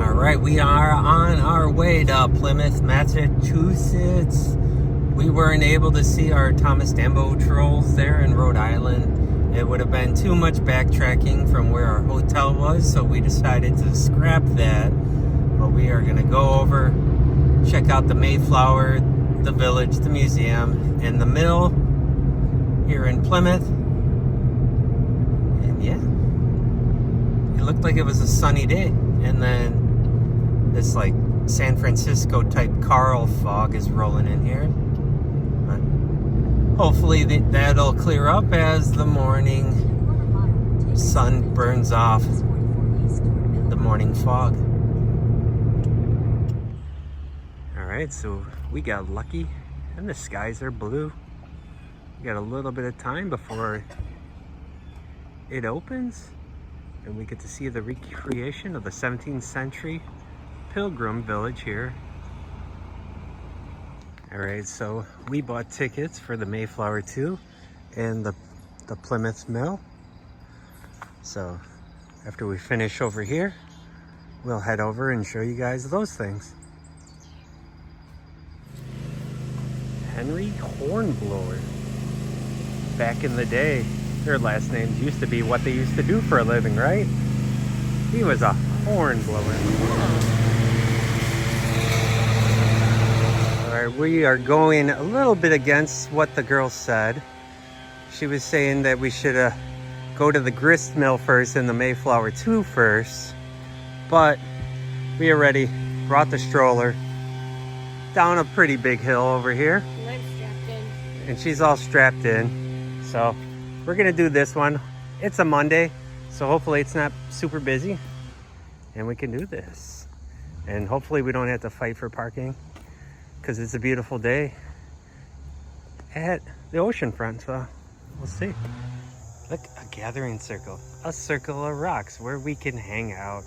All right, we are on our way to Plymouth, Massachusetts. We weren't able to see our Thomas Dambo trolls there in Rhode Island. It would have been too much backtracking from where our hotel was, so we decided to scrap that. But we are going to go over, check out the Mayflower, the village, the museum, and the mill here in Plymouth. And yeah, it looked like it was a sunny day. And then this like San Francisco type Carl fog is rolling in here. But hopefully that'll clear up as the morning sun burns off the morning fog. Alright, so we got lucky and the skies are blue. We got a little bit of time before it opens and we get to see the recreation of the 17th century pilgrim village here. Alright, so we bought tickets for the Mayflower 2 and the Plymouth Mill. So after we finish over here, we'll head over and show you guys those things. Henry Hornblower. Back in the day, their last names used to be what they used to do for a living, right? He was a hornblower. Alright, we are going a little bit against what the girl said. She was saying that we should go to the grist mill first and the Mayflower 2 first. But we already brought the stroller down a pretty big hill over here. And I'm strapped in. And she's all strapped in. So we're gonna do this one. It's a Monday, so hopefully it's not super busy and we can do this. And hopefully we don't have to fight for parking because it's a beautiful day at the ocean front, so we'll see. Look, a gathering circle, a circle of rocks where we can hang out,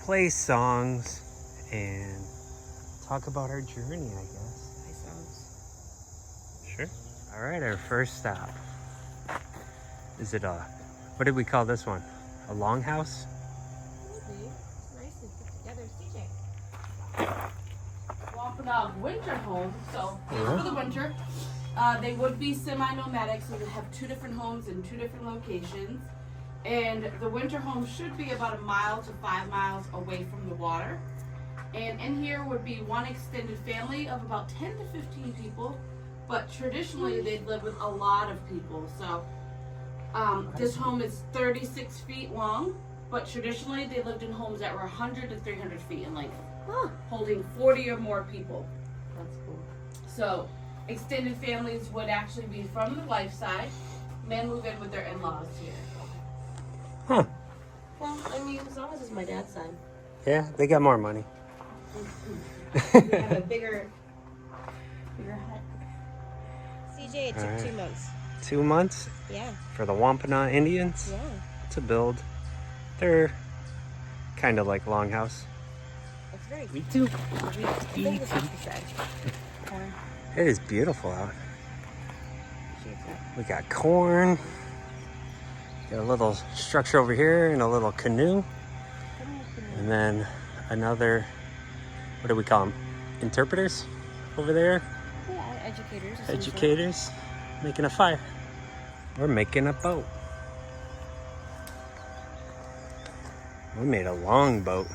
play songs, and talk about our journey, I guess. Play songs. Sure. All right, our first stop. Is it what did we call this one? A longhouse? Maybe. It's nice and put together. CJ. Wampanoag winter home. So for the winter, they would be semi-nomadic, so they have 2 different homes in 2 different locations. And the winter home should be about 1 mile to 5 miles away from the water. And in here would be one extended family of about 10 to 15 people, but traditionally they'd live with a lot of people. So this home is 36 feet long, but traditionally they lived in homes that were 100 to 300 feet in length, holding 40 or more people. That's cool. So extended families would actually be from the wife side. Men move in with their in-laws here. Huh. Well, I mean, as long as it's my dad's side. Yeah, they got more money. We have a bigger hut. CJ, it took All right. 2 months. 2 months Yeah. for the Wampanoag Indians Yeah. to build. They're kind of like longhouse. It's very We do. I think this is the side. It is beautiful out. Shades up. We got corn. Got a little structure over here and a little canoe. And then another, what do we call them? Interpreters over there. Yeah, educators. Educators making a fire. We're making a boat. We made a long boat.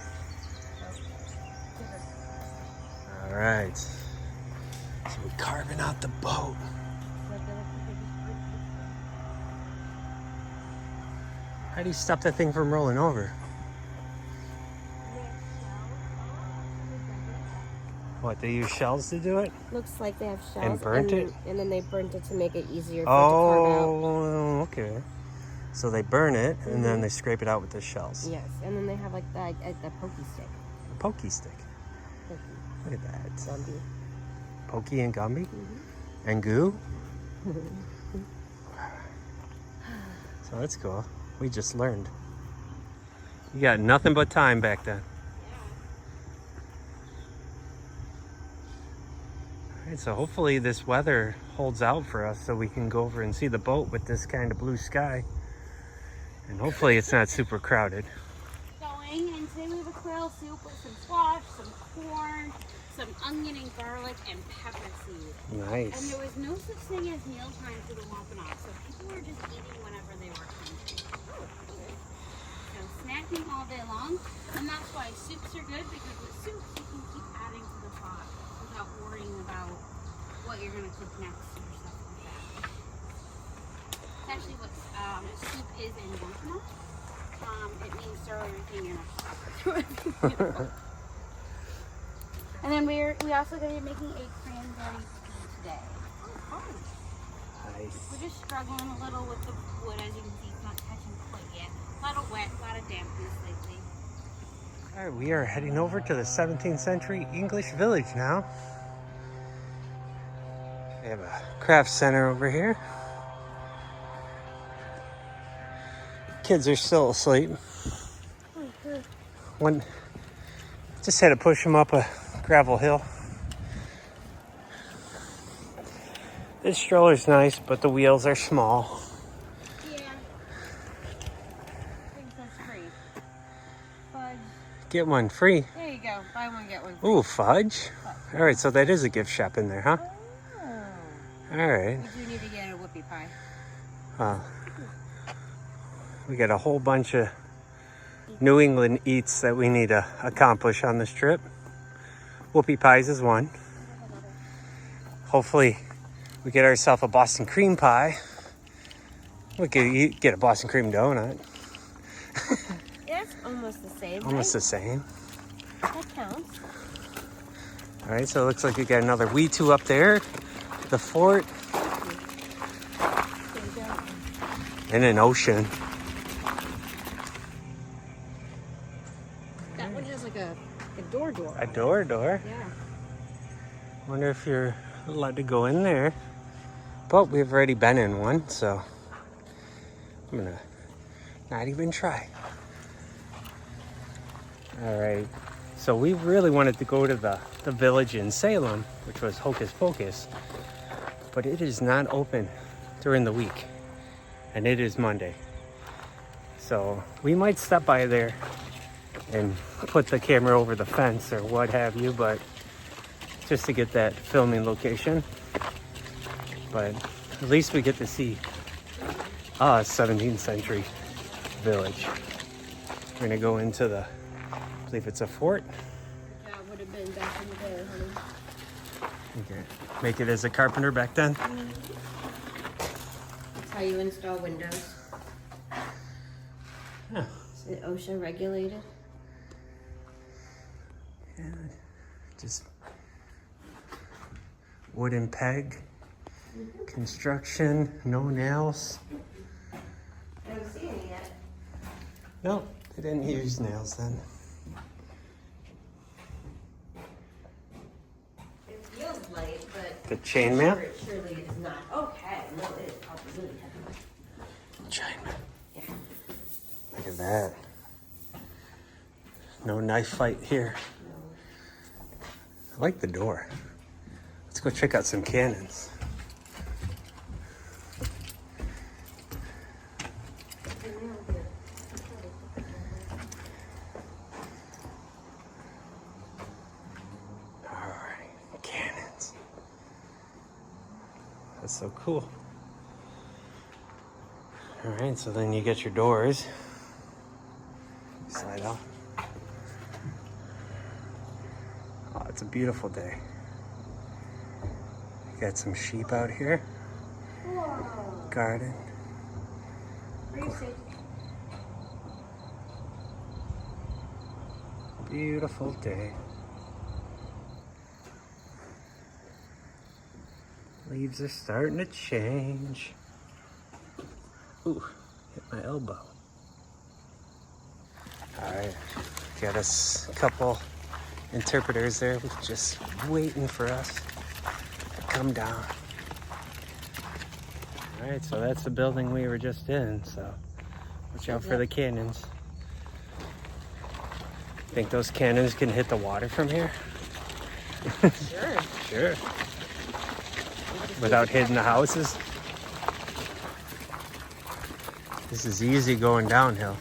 All right. So we're carving out the boat. How do you stop that thing from rolling over? What, they use shells to do it? Looks like they have shells. And burnt it? And then they burnt it to make it easier for it to carve out. Oh, okay. So they burn it and then they scrape it out with the shells. Yes, and then they have like the pokey stick. A pokey stick. Pokey. Look at that. Gumby. Pokey and Gumby? And goo? So that's cool. We just learned. You got nothing but time back then. Alright, so hopefully this weather holds out for us so we can go over and see the boat with this kind of blue sky. And hopefully it's not super crowded. Going into do the quail soup with some squash, some corn, some onion and garlic, and pepper seed. Nice. And there was no such thing as mealtime for the Wampanoag, so people were just eating whenever they were hungry. So snacking all day long, and that's why soups are good, because with soups you can keep adding to the pot without worrying about what you're going to cook next or stuff like that. It's actually what soup is in Wampanoag. It means throw everything in a pot. And then we also going to be making a cranberry tea today. Nice. We're just struggling a little with the wood, as you can see, it's not touching quite yet. A lot of wet, a lot of dampness lately. All right, we are heading over to the 17th century English village now. We have a craft center over here. Kids are still asleep. One just had to push them up a gravel hill. This stroller's nice, but the wheels are small. Yeah. I think that's free. Fudge. Get one free. There you go. Buy one, get one free. Ooh, fudge. All right, so that is a gift shop in there, huh? Oh. All right. We do need to get a whoopie pie. We got a whole bunch of New England eats that we need to accomplish on this trip. Whoopie pies is one. Hopefully we get ourselves a Boston cream pie. We could get a Boston cream donut. Yeah, it's almost the same. Almost the same. That counts. All right, so it looks like we got another We2 up there. The fort. There you go. And an ocean. That one has like a door. A door. Yeah. Wonder if you're allowed to go in there. But we've already been in one, so I'm gonna not even try. All right, so we really wanted to go to the village in Salem, which was Hocus Pocus, but it is not open during the week, and it is Monday. So we might stop by there and put the camera over the fence or what have you, but just to get that filming location. But at least we get to see a 17th century village. We're gonna go into the, I believe it's a fort. That would have been back in the day, honey. Okay. Make it as a carpenter back then. That's how you install windows. Huh. Is it OSHA regulated? Yeah, just wooden peg, construction, no nails. I don't see any yet. No, they didn't use nails then. It feels light, but The chainmail? it surely is not. Okay, no, it is probably really heavy. Chainmail. Yeah. Look at that. No knife fight here. I like the door. Let's go check out some cannons. Alright, cannons. That's so cool. Alright, so then you get your doors. Slide out. Oh, it's a beautiful day. Got some sheep out here. Whoa. Garden. Beautiful day. Leaves are starting to change. Ooh, hit my elbow. Alright, got us a couple interpreters there just waiting for us to come down. Alright, so that's the building we were just in, so watch out for the cannons. Think those cannons can hit the water from here? Sure. Sure. Without hitting the houses? This is easy going downhill.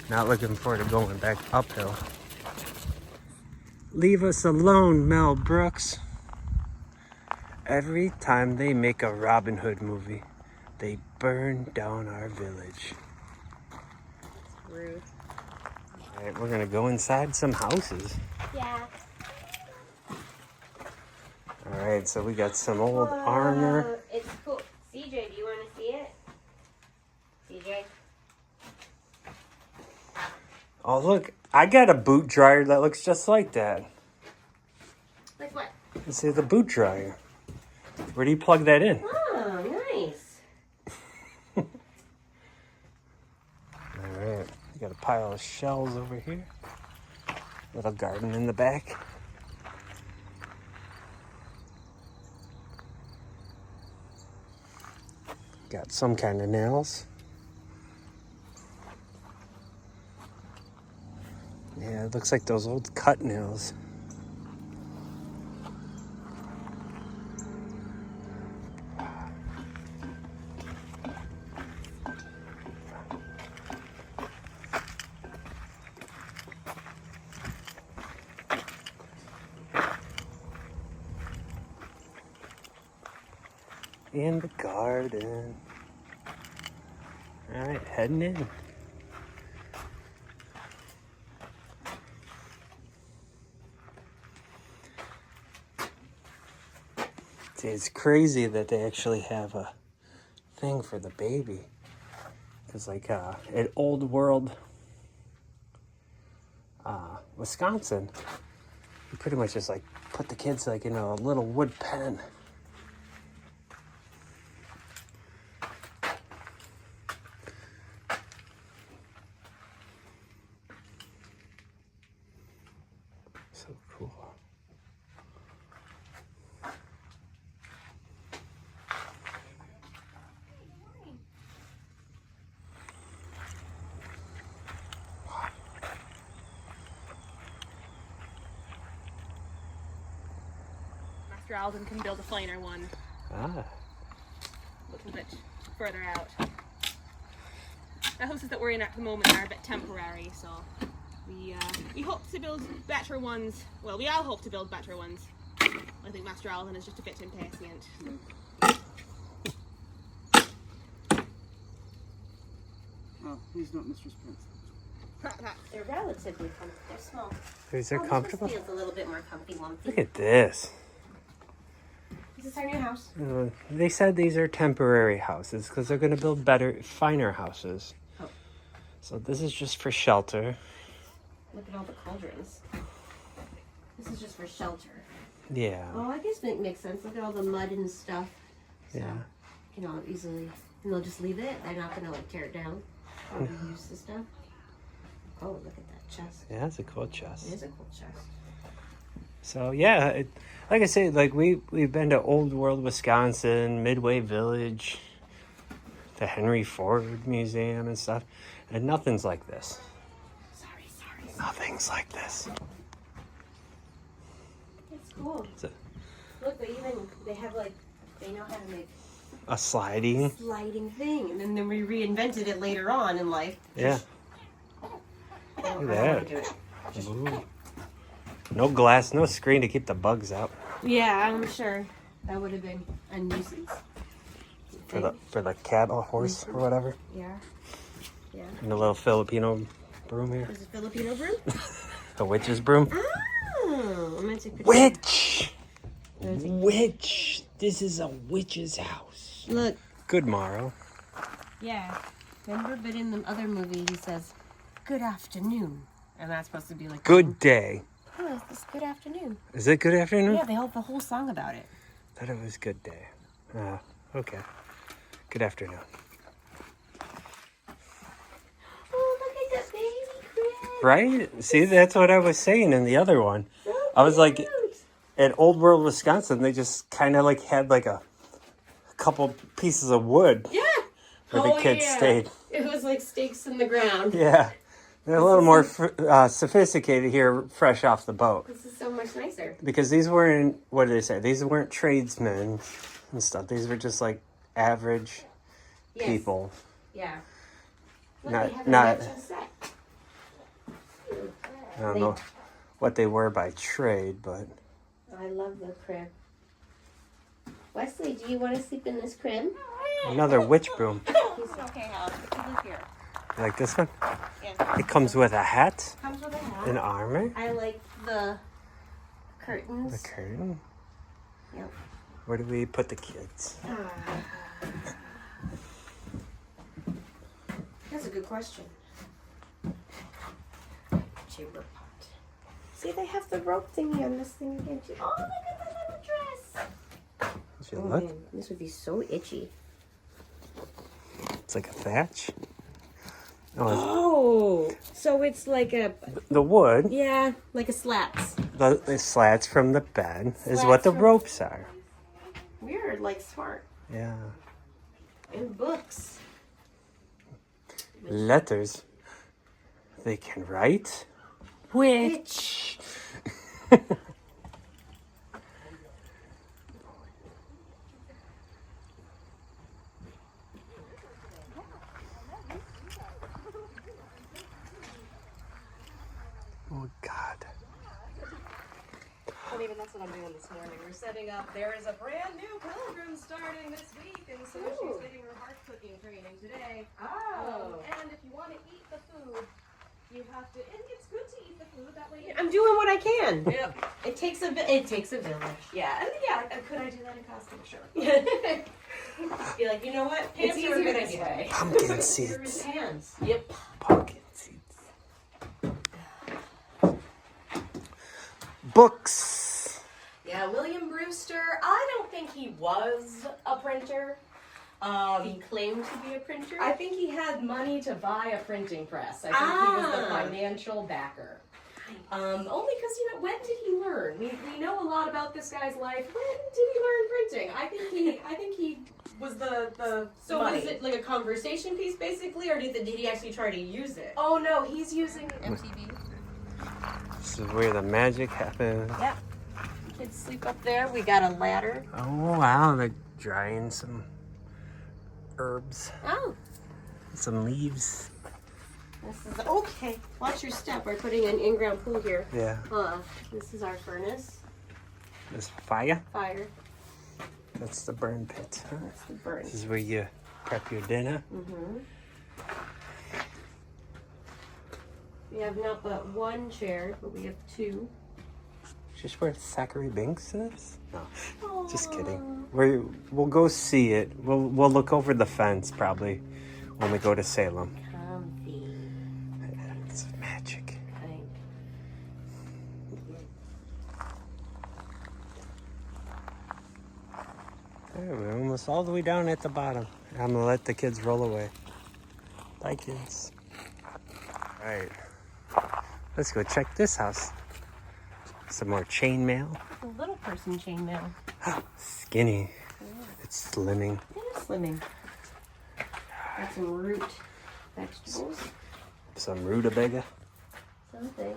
Not looking forward to going back uphill. Leave us alone, Mel Brooks. Every time they make a Robin Hood movie, they burn down our village. Rude. All right, we're gonna go inside some houses. Yeah. All right, so we got some old armor. It's cool. CJ, do you want to see it? CJ? Oh, look, I got a boot dryer that looks just like that. Like what? This is the boot dryer. Where do you plug that in? Oh, nice. All right, we got a pile of shells over here. Little garden in the back. Got some kind of nails. Yeah, it looks like those old cut nails. In the garden. All right, heading in. See, it's crazy that they actually have a thing for the baby. Because like in old world Wisconsin, you pretty much just like put the kids like in a little wood pen. So cool. Master Alden can build a finer one Ah, a little bit further out. The houses that we're in at the moment are a bit temporary, so we hope to build better ones. Well, we all hope to build better ones. I think Master Alden is just a bit impatient. Oh, he's not Mistress Prince. They're relatively comfortable. They're small. these are This comfortable. feels a little bit more comfy, lumpy. Look at this. Is this our new house? They said these are temporary houses because they're going to build better, finer houses. Oh. So this is just for shelter. Look at all the cauldrons. This is just for shelter. Yeah. Oh, I guess that makes sense. Look at all the mud and stuff. So, Yeah. you know, easily. And they'll just leave it. They're not going to, like, tear it down or reuse the stuff. Oh, look at that chest. Yeah, that's a cool chest. It is a cool chest. So yeah, like I said, like we've been to Old World, Wisconsin, Midway Village, the Henry Ford Museum and stuff, and nothing's like this. Sorry. Nothing's like this. It's cool. It's Look, they have, like, they know how to make a sliding. sliding thing. And then we reinvented it later on in life. Yeah. I don't Look know at how that. to do it. Ooh. No glass, no screen to keep the bugs out Yeah, I'm sure that would have been a nuisance. for the cat or horse or whatever. Yeah. And the little Filipino broom here. Is it Filipino broom? The witch's broom. Oh, I'm gonna take a picture. Witch! Witch! This is a witch's house. Look. Good morrow. Yeah. Remember, but in the other movie, he says, "Good afternoon," and that's supposed to be like Good day. Oh, it's good afternoon. Is it good afternoon? Yeah, they have the whole song about it. Thought it was good day. Okay. Good afternoon. Oh, look at the baby crib. Right? See, that's what I was saying in the other one. So I was like, cute. at Old World, Wisconsin, they just kind of like had like a couple pieces of wood Yeah. where the kids stayed. It was like stakes in the ground. Yeah. They're a little more sophisticated here, fresh off the boat. This is so much nicer. Because these weren't, what did they say? These weren't tradesmen and stuff. These were just like average Yes. people. Yeah. Look, Not- they have a not- matching set. I don't know what they were by trade, but I love the crib. Wesley, do you want to sleep in this crib? another witch broom. Okay, Hal. You live here. You like this one? Yeah. It comes with a hat Comes with a hat. and armor. I like the curtains. The curtain. Yep. Where do we put the kids? That's a good question. Chamber pot. See, they have the rope thingy on this thing again too. Oh, look at the little dress. Should Oh look. man, this would be so itchy. It's like a thatch. Oh, Oh, so it's like a the wood, like a slats. the slats from the bed is Slats what the from- ropes are. Weird, like smart. Yeah. And books. Letters. They can write. Witch. Oh God. Well, even that's what I'm doing this morning. We're setting up. There is a brand new pilgrim starting this week, and so she's getting her heart cooking training today. And if you want to eat the food, you have to. And it's good to eat the food that way. I'm doing what I can. Yep. It takes a village. Yeah. And yeah. Could I do that in costume? Sure. Be like, you know what? It's Pants are a easier good this idea. way. Pumpkin seeds. Hands. Yep. Pumpkin seeds. Books. Yeah. William Brewster. I don't think he was a printer. He claimed to be a printer. I think he had money to buy a printing press. I think he was the financial backer. Only because, when did he learn? We know a lot about this guy's life. When did he learn printing? I think he was the So money. was it like a conversation piece basically, or did he actually try to use it? Oh no, he's using MTV. This is where the magic happens. Yep. Kids sleep up there. We got a ladder. Oh wow, they're drying some herbs, Oh, some leaves. this is okay. Watch your step. We're putting an in-ground pool here. Yeah. This is our furnace. This fire. Fire. That's the burn pit. Huh? That's the burn. This is where you prep your dinner. Mm-hmm. We have not but one chair, but we have two. Is this where Zachary Binks is? No, just kidding. We'll go see it. We'll look over the fence probably when we go to Salem. Comfy. It's magic. I think. There, we're almost all the way down at the bottom. I'm gonna let the kids roll away. Bye, kids. All right, let's go check this house. Some more chainmail. A little person chainmail. Skinny. It's slimming. It is slimming. Got some root vegetables. Some rutabaga. Something.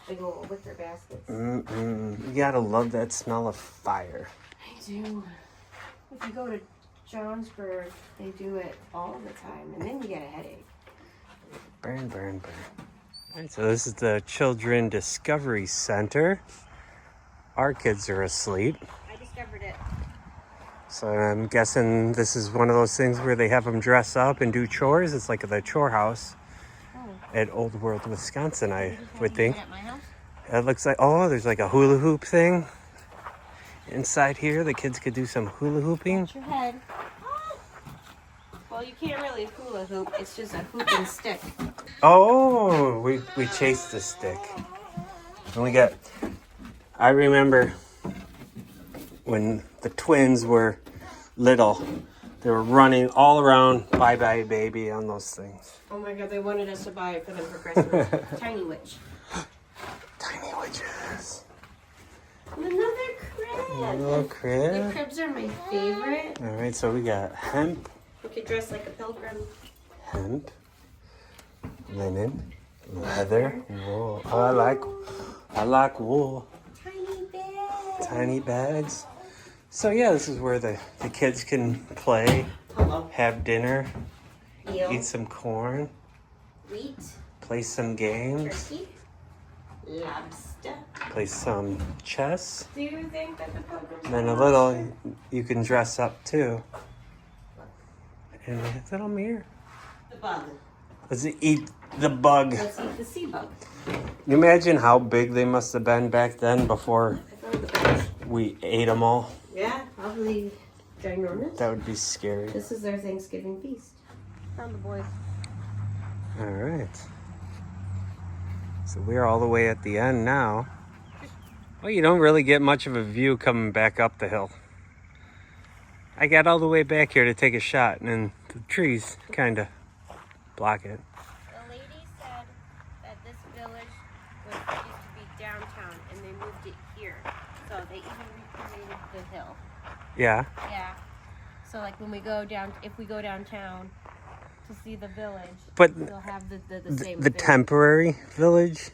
Big old wicker baskets. You gotta love that smell of fire. I do. If you go to Johnsburg, they do it all the time, and then you get a headache. Burn, burn, burn. All right, so this is the Children Discovery Center. Our kids are asleep. I discovered it. So I'm guessing this is one of those things where they have them dress up and do chores. It's like the chore house at Old World, Wisconsin, I would think. At my house? It looks like, oh, there's like a hula hoop thing inside here. The kids could do some hula hooping. Watch your head. Well, you can't really hula hoop. It's just a hoop and stick. Oh, we chased the stick. And we got, I remember when the twins were little, they were running all around Bye Bye Baby on those things. Oh my God, they wanted us to buy it for them for Christmas. Tiny witch. Tiny witches. And another crib. Little The crib. cribs are my favorite. All right, so we got hemp, You could dress like a pilgrim. linen, leather, wool. Oh, I like wool. Tiny bed. Tiny bags. So yeah, this is where the kids can play, Hello. have dinner, Eel. eat some corn, Wheat. play some games. Turkey. Lobster. Play some chess. Do you think that the pilgrims And then a have little, lobster? you can dress up too. And a little mirror. The bug. Let's eat the bug. Let's eat the sea bug. You imagine how big they must have been back then before I found the bug. we ate them all? Yeah, probably ginormous. That would be scary. This is their Thanksgiving feast. Found the boys. All right. So we're all the way at the end now. Well, you don't really get much of a view coming back up the hill. I got all the way back here to take a shot, and then the trees kind of block it. The lady said that this village used to be downtown, and they moved it here. So they even recreated the hill. Yeah. Yeah. So like when we go down, if we go downtown to see the village, But we'll have the same. the village. temporary village,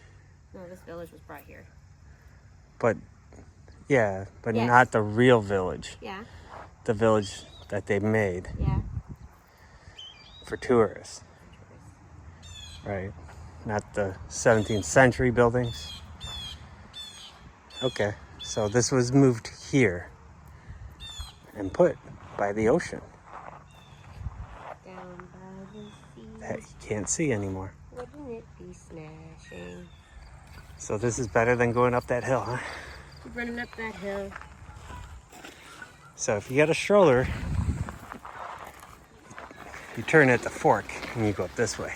No, this village was brought here. but yeah, but Yes. not the real village. Yeah. The village that they made Yeah. for tourists. Right. Not the 17th century buildings. Okay. So this was moved here and put by the ocean Down by the sea. that you can't see anymore. Wouldn't it be smashing? So this is better than going up that hill, huh? Running up that hill. So if you got a stroller, you turn at the fork and you go up this way.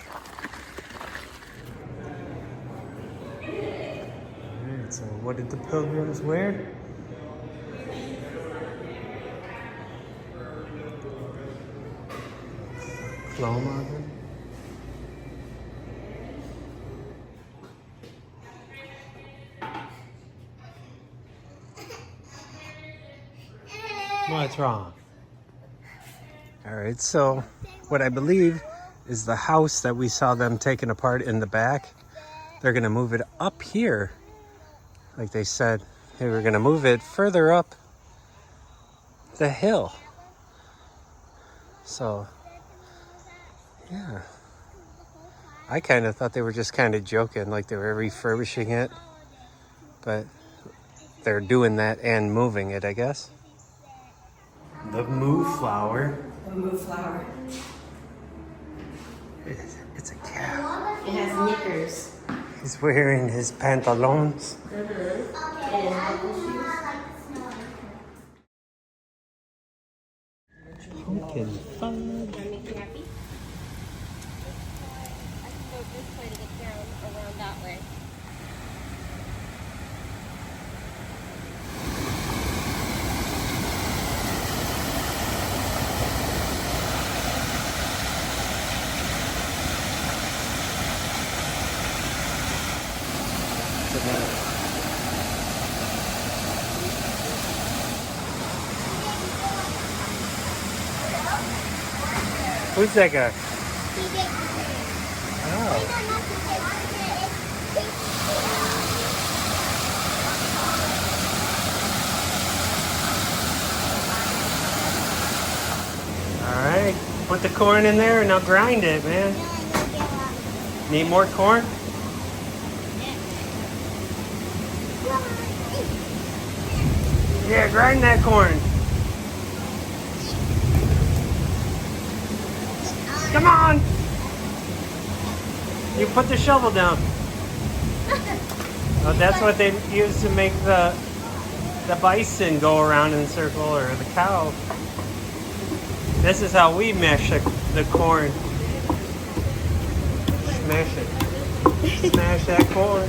Alright, so what did the pilgrims wear? Plimoth. What's wrong? All right, so what I believe is the house that we saw them taking apart in the back, they're gonna move it up here. Like they said, they were gonna move it further up the hill. So, yeah. I kind of thought they were just kind of joking, like they were refurbishing it. But they're doing that and moving it, I guess. The moo flower. The moonflower. It's a cow. It has knickers. He's wearing his pantalones. And buckle shoes. Pumpkin fudge. That make you happy? I can go this way to get down around that way. Who's that guy? Oh. All right, put the corn in there and now grind it, man. Need more corn? Yeah, grind that corn. Come on! You put the shovel down. Oh, that's what they use to make the bison go around in a circle, or the cow. This is how we mash the corn. Smash it. Smash that corn.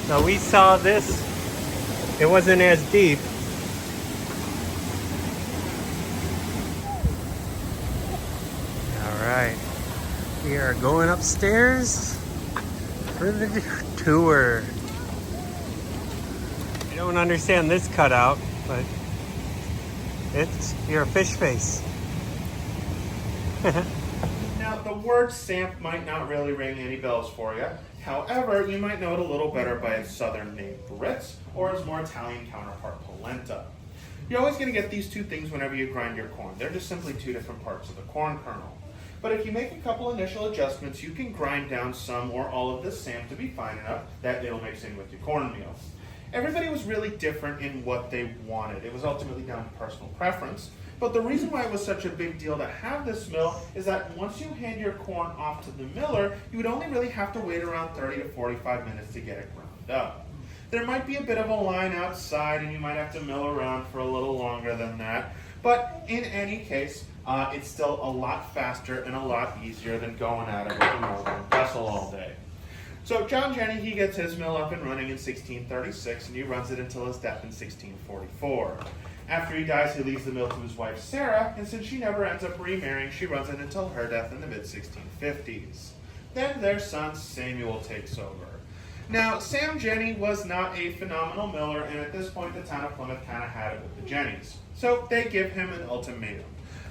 So we saw this. It wasn't as deep. Alright. We are going upstairs for the tour. I don't understand this cutout, but you're a fish face. Now, the word samp might not really ring any bells for you. However, you might know it a little better by its southern name, Brits, or its more Italian counterpart, polenta. You're always going to get these two things whenever you grind your corn. They're just simply two different parts of the corn kernel. But if you make a couple initial adjustments, you can grind down some or all of this sand to be fine enough that it'll mix in with your cornmeal. Everybody was really different in what they wanted. It was ultimately down to personal preference. But the reason why it was such a big deal to have this mill is that once you hand your corn off to the miller, you would only really have to wait around 30 to 45 minutes to get it ground up. There might be a bit of a line outside and you might have to mill around for a little longer than that. But in any case, it's still a lot faster and a lot easier than going at it with a motor and pestle all day. So John Jenny, he gets his mill up and running in 1636 and he runs it until his death in 1644. After he dies, he leaves the mill to his wife Sarah, and since she never ends up remarrying, she runs it until her death in the mid-1650s. Then their son Samuel takes over. Now, Sam Jenny was not a phenomenal miller, and at this point the town of Plymouth kind of had it with the Jennys. So they give him an ultimatum.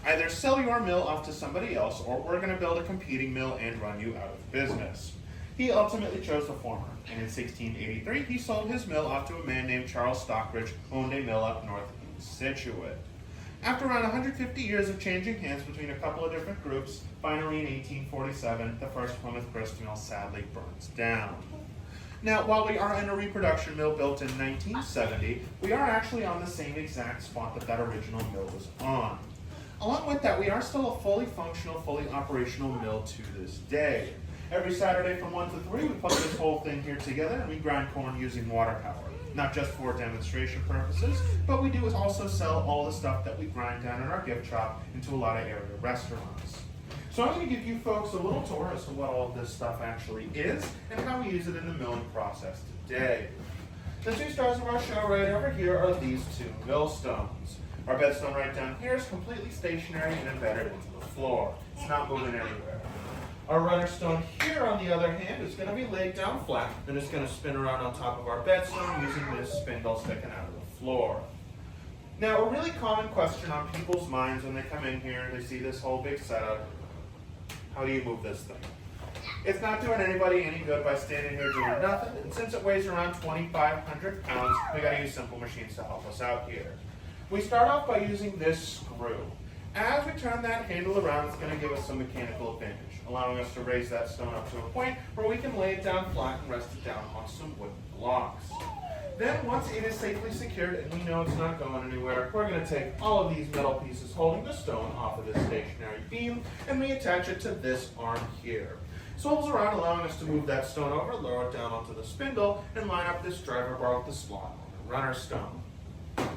Either sell your mill off to somebody else, or we're going to build a competing mill and run you out of business. He ultimately chose the former, and in 1683 he sold his mill off to a man named Charles Stockbridge, who owned a mill up north in Scituate. After around 150 years of changing hands between a couple of different groups, finally in 1847 the first Plimoth Grist mill sadly burns down. Now, while we are in a reproduction mill built in 1970, we are actually on the same exact spot that original mill was on. Along with that, we are still a fully functional, fully operational mill to this day. Every Saturday from 1 to 3, we put this whole thing here together and we grind corn using water power. Not just for demonstration purposes, but we do also sell all the stuff that we grind down in our gift shop into a lot of area restaurants. So I'm going to give you folks a little tour as to what all of this stuff actually is and how we use it in the milling process today. The two stars of our show right over here are these two millstones. Our bedstone right down here is completely stationary and embedded into the floor. It's not moving anywhere. Our runner stone here, on the other hand, is going to be laid down flat, and it's going to spin around on top of our bedstone using this spindle sticking out of the floor. Now, a really common question on people's minds when they come in here and they see this whole big setup: how do you move this thing? It's not doing anybody any good by standing here doing nothing, and since it weighs around 2,500 pounds, we got to use simple machines to help us out here. We start off by using this screw. As we turn that handle around, it's going to give us some mechanical advantage, allowing us to raise that stone up to a point where we can lay it down flat and rest it down on some wooden blocks. Then, once it is safely secured and we know it's not going anywhere, we're going to take all of these metal pieces holding the stone off of this stationary beam and we attach it to this arm here. Swivels around, allowing us to move that stone over, lower it down onto the spindle, and line up this driver bar with the slot on the runner stone.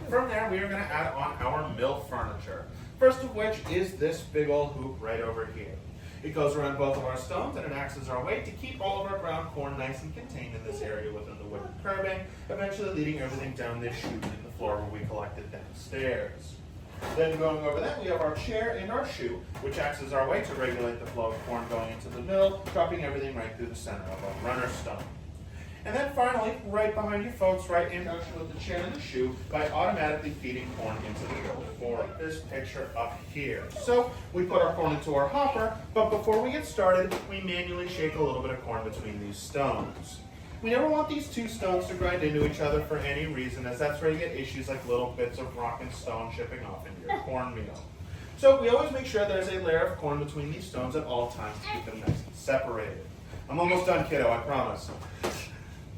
From there, we are going to add on our mill furniture. First of which is this big old hoop right over here. It goes around both of our stones and it acts as our weight to keep all of our ground corn nice and contained in this area within the wooden curbing, eventually leading everything down this chute in the floor where we collect it downstairs. Then going over that, we have our chair and our chute, which acts as our weight to regulate the flow of corn going into the mill, dropping everything right through the center of our runner stone. And then finally, right behind you folks, right in junction with the chair and the chute, by automatically feeding corn into the mill for this picture up here. So we put our corn into our hopper, but before we get started, we manually shake a little bit of corn between these stones. We never want these two stones to grind into each other for any reason, as that's where you get issues like little bits of rock and stone chipping off into your cornmeal. So we always make sure there's a layer of corn between these stones at all times to keep them nice and separated. I'm almost done, kiddo, I promise.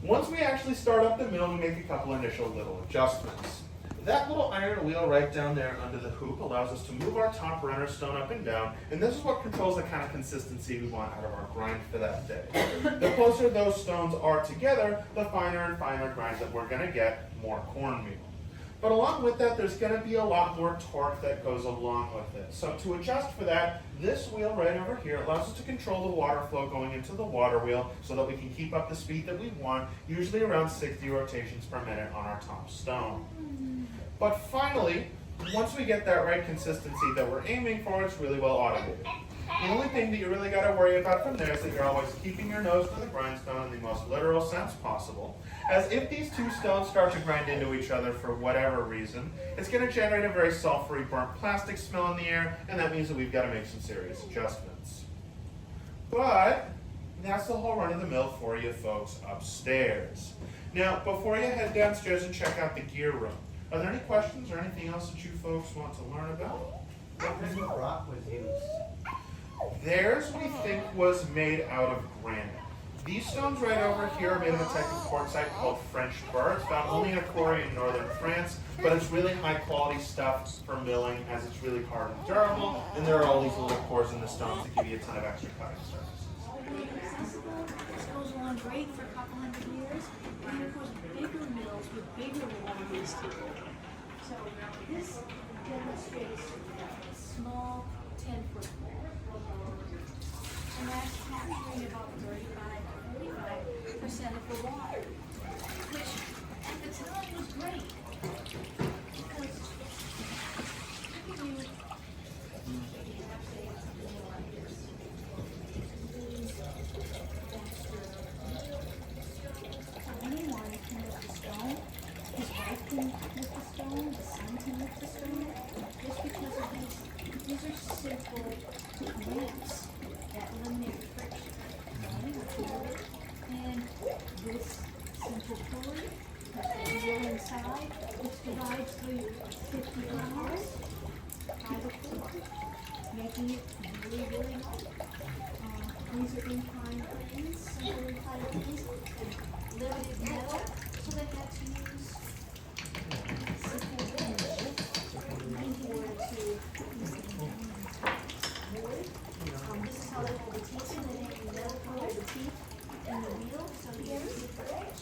Once we actually start up the mill, we make a couple initial little adjustments. That little iron wheel right down there under the hoop allows us to move our top runner stone up and down, and this is what controls the kind of consistency we want out of our grind for that day. The closer those stones are together, the finer and finer grinds that we're going to get, more cornmeal. But along with that, there's going to be a lot more torque that goes along with it. So to adjust for that, this wheel right over here allows us to control the water flow going into the water wheel so that we can keep up the speed that we want, usually around 60 rotations per minute on our top stone. But finally, once we get that right consistency that we're aiming for, it's really well automated. The only thing that you really got to worry about from there is that you're always keeping your nose to the grindstone in the most literal sense possible, as if these two stones start to grind into each other for whatever reason, it's going to generate a very sulfury burnt plastic smell in the air, and that means that we've got to make some serious adjustments. But that's the whole run of the mill for you folks upstairs. Now, before you head downstairs and check out the gear room, are there any questions or anything else that you folks want to learn about? What kind of rock was used? Theirs, we think, was made out of granite. These stones right over here are made of a type of quartzite called French burr. It's found only in a quarry in northern France, but it's really high quality stuff for milling as it's really hard and durable, and there are all these little pores in the stones to give you a ton of extra cutting surfaces. Accessible. This goes along great for a couple hundred years. And of course, bigger mills with bigger waterways too. So this demonstrates a small 10-foot pole. And that's capturing about 35 to 45% of the water, which at the time was great. Because if you anyone can lift the stone. His wife can lift the stone. The son can lift the stone. Just because of these are simple ramps that eliminate friction. And this simple pulley has a wheel inside, which divides the 50 pounds by the 4, making it really, really light. These are inclined planes, simple inclined planes, limited metal, so they had to use simple wrenches in order to use the wood. This is how they hold the teeth in. They make metal to hold the teeth and the wheel, so you can see the edge.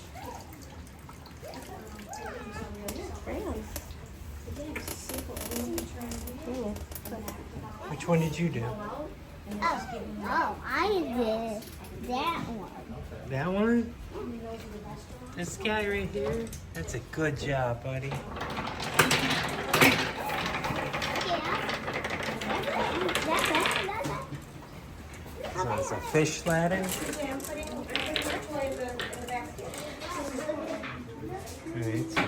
Again, it's a simple aluminum wheel. Which one did you do? Oh, I did that one. That one? This guy right here? That's a good job, buddy. So it's a fish ladder. Alright, so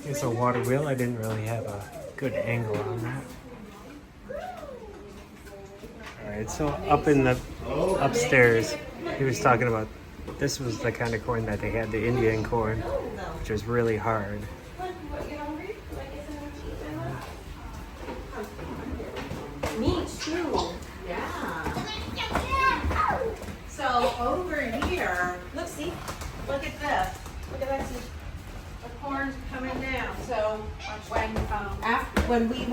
here's a water wheel. I didn't really have a good angle on that. Alright, so up in the upstairs, he was talking about this was the kind of corn that they had, the Indian corn, which was really hard. Me too. Yeah. So over here, look at this. Look at that. The corn's coming down. So when we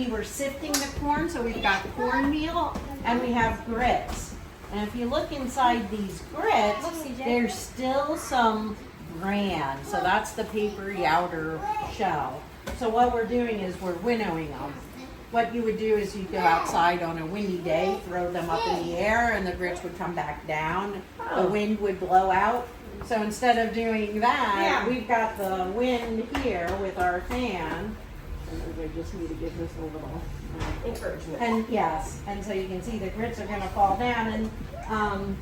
were sifting the corn, so we've got cornmeal and we have grits. And if you look inside these grits, there's still some bran. So that's the papery outer shell. So what we're doing is we're winnowing them. What you would do is you'd go outside on a windy day, throw them up in the air, and the grits would come back down. The wind would blow out. So instead of doing that, we've got the wind here with our fan. And I just need to give this a little encouragement. And yes, and so you can see the grits are going to fall down, and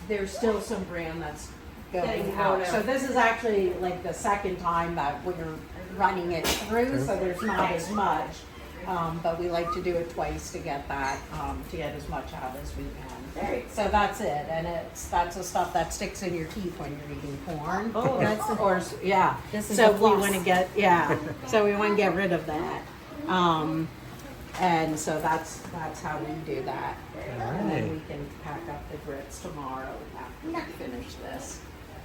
there's still some bran that's going out. So this is actually like the second time that we're running it through, so there's not as much. But we like to do it twice to get that, to get as much out as we can. So that's it, and that's the stuff that sticks in your teeth when you're eating corn. Oh, that's of course, yeah. This is so a we want to get, so we want to get rid of that, and so that's how we do that. And then we can pack up the grits tomorrow after we finish this.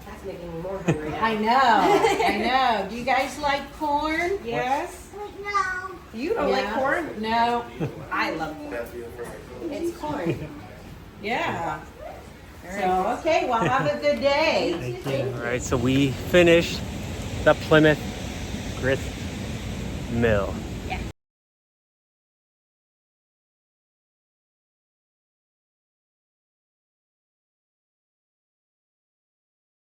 That's making me more hungry. I know. Do you guys like corn? Yes. No. You don't like corn? No. I love corn. It's corn. Yeah. So, okay, well, have a good day. Thank you. All right, so we finished the Plymouth Grist Mill.